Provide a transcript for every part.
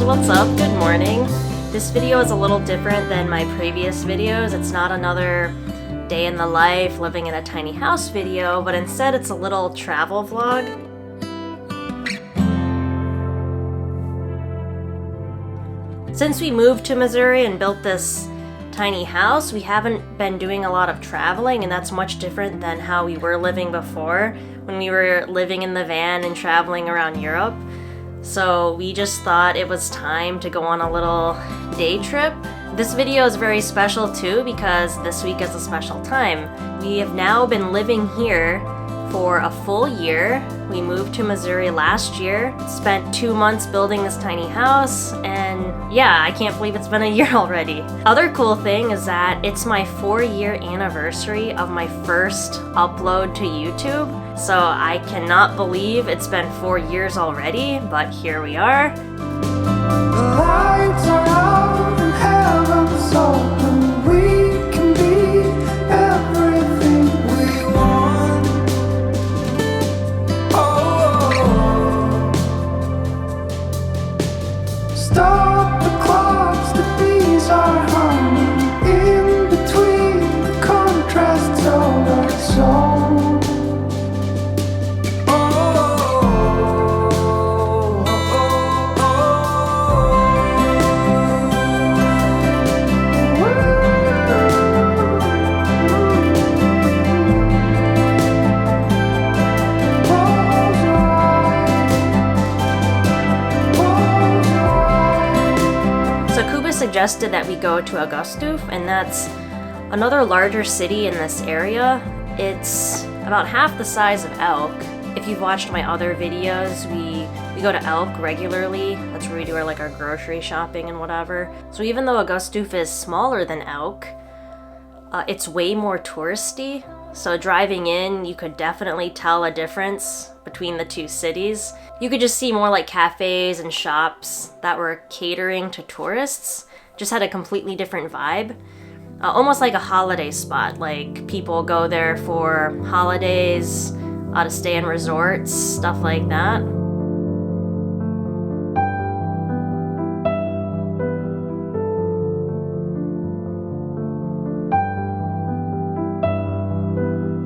So what's up? Good morning. This video is a little different than my previous videos. It's not another day in the life living in a tiny house video, but instead it's a little travel vlog. Since we moved to Missouri and built this tiny house, we haven't been doing a lot of traveling, and that's much different than how we were living before when we were living in the van and traveling around Europe. So we just thought it was time to go on a little day trip. This video is very special too because this week is a special time. We have now been living here for a full year. We moved to Missouri last year, spent 2 months building this tiny house, and yeah, I can't believe it's been a year already. Other cool thing is that it's my 4-year anniversary of my first upload to YouTube, so I cannot believe it's been 4 years already, but here we are. The lights are out and heaven's open. We can be everything we want. Stop the clocks, the bees are humming in between the contrasts of our soul. Suggested that we go to Augusta, and that's another larger city in this area. It's about half the size of Elk. If you've watched my other videos, we go to Elk regularly. That's where we do our grocery shopping and whatever. So even though Augusta is smaller than Elk, it's way more touristy. So driving in, you could definitely tell a difference between the two cities. You could just see more like cafes and shops that were catering to tourists. Just had a completely different vibe. Almost like a holiday spot. Like people go there for holidays, to stay in resorts, stuff like that.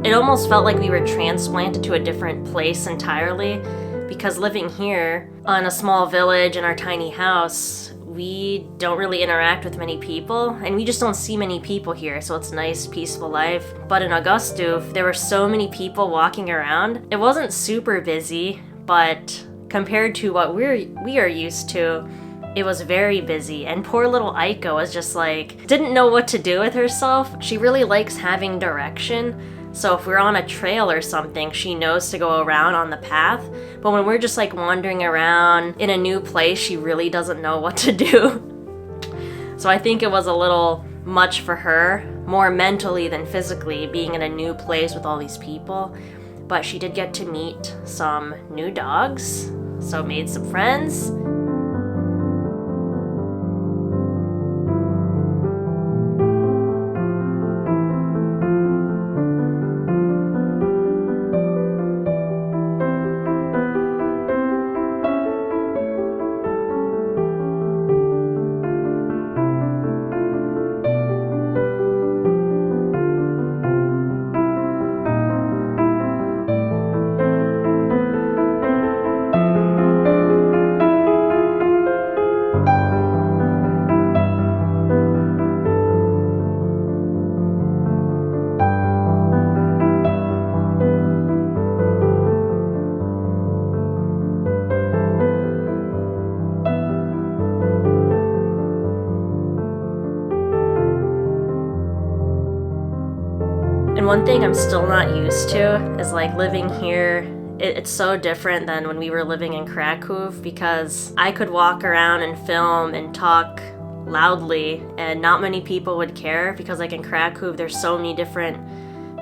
It almost felt like we were transplanted to a different place entirely, because living here in a small village in our tiny house, we don't really interact with many people, and we just don't see many people here, so it's nice, peaceful life. But in Augusta, there were so many people walking around. It wasn't super busy, but compared to what we are used to, it was very busy, and poor little Aiko was just didn't know what to do with herself. She really likes having direction. So if we're on a trail or something, she knows to go around on the path. But when we're just wandering around in a new place, she really doesn't know what to do. So I think it was a little much for her, more mentally than physically, being in a new place with all these people. But she did get to meet some new dogs, so made some friends. And one thing I'm still not used to is living here. It's so different than when we were living in Krakow, because I could walk around and film and talk loudly and not many people would care, because in Krakow there's so many different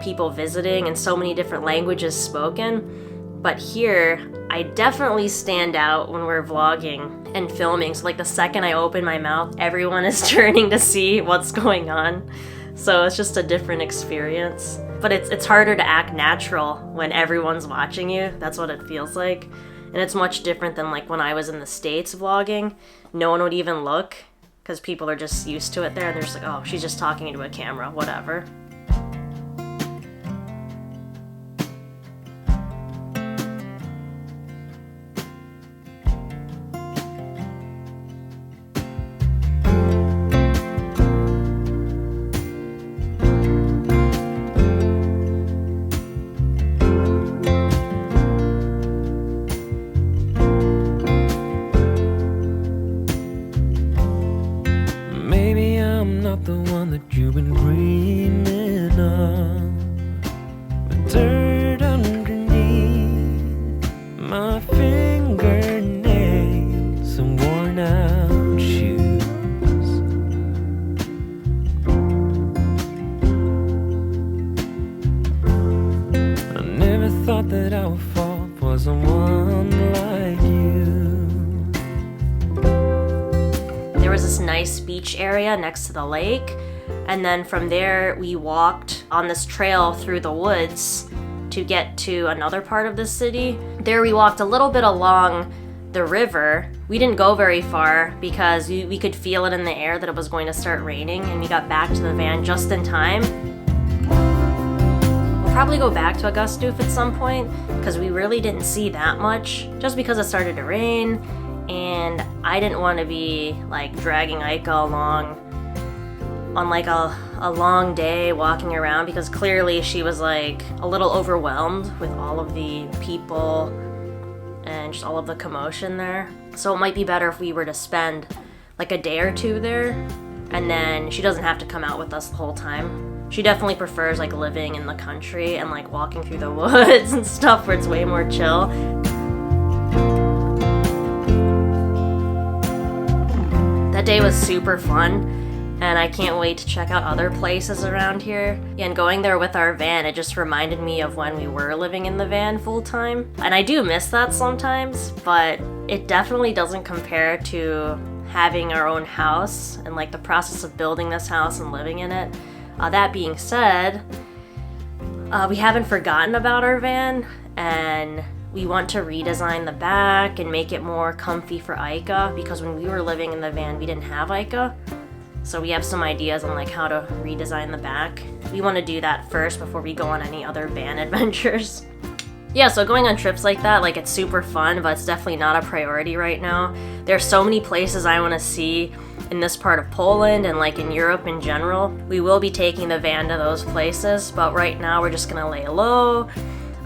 people visiting and so many different languages spoken. But here, I definitely stand out when we're vlogging and filming. So the second I open my mouth, everyone is turning to see what's going on. So it's just a different experience. But it's harder to act natural when everyone's watching you. That's what it feels like. And it's much different than like when I was in the States vlogging. No one would even look because people are just used to it there and they're just like, oh, she's just talking into a camera, whatever. Not the one that you've been dreaming of, with dirt underneath my fingernails and worn out shoes. I never thought that I would fall for someone like you. There was this nice beach area next to the lake, and then from there we walked on this trail through the woods to get to another part of the city. There we walked a little bit along the river. We didn't go very far because we could feel it in the air that it was going to start raining, and we got back to the van just in time. We'll probably go back to Augusta at some point because we really didn't see that much just because it started to rain. And I didn't want to be like dragging Aika along on like a long day walking around because clearly she was like a little overwhelmed with all of the people and just all of the commotion there. So it might be better if we were to spend like a day or two there and then she doesn't have to come out with us the whole time. She definitely prefers like living in the country and like walking through the woods and stuff where it's way more chill. That day was super fun, and I can't wait to check out other places around here. And going there with our van, it just reminded me of when we were living in the van full time. And I do miss that sometimes, but it definitely doesn't compare to having our own house and like the process of building this house and living in it. That being said, we haven't forgotten about our van, and we want to redesign the back and make it more comfy for Aika because when we were living in the van, we didn't have Aika. So we have some ideas on like how to redesign the back. We want to do that first before we go on any other van adventures. Yeah, so going on trips like that, like it's super fun, but it's definitely not a priority right now. There's so many places I want to see in this part of Poland and like in Europe in general. We will be taking the van to those places, but right now we're just gonna lay low.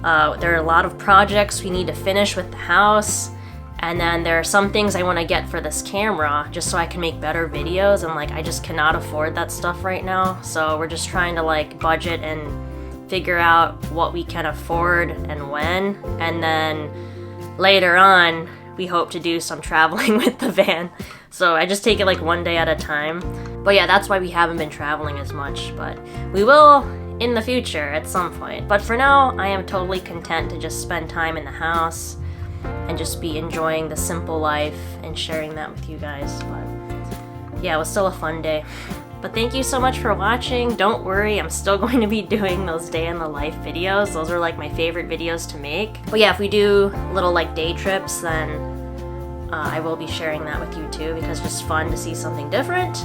There are a lot of projects we need to finish with the house, and then there are some things I want to get for this camera just so I can make better videos, and like I just cannot afford that stuff right now. So we're just trying to like budget and figure out what we can afford and when, and then later on we hope to do some traveling with the van. So I just take it like one day at a time. But yeah, that's why we haven't been traveling as much, but we will in the future at some point. But for now, I am totally content to just spend time in the house and just be enjoying the simple life and sharing that with you guys. But yeah, it was still a fun day. But thank you so much for watching. Don't worry, I'm still going to be doing those day in the life videos. Those are like my favorite videos to make. But yeah, if we do little like day trips, then I will be sharing that with you too because it's just fun to see something different.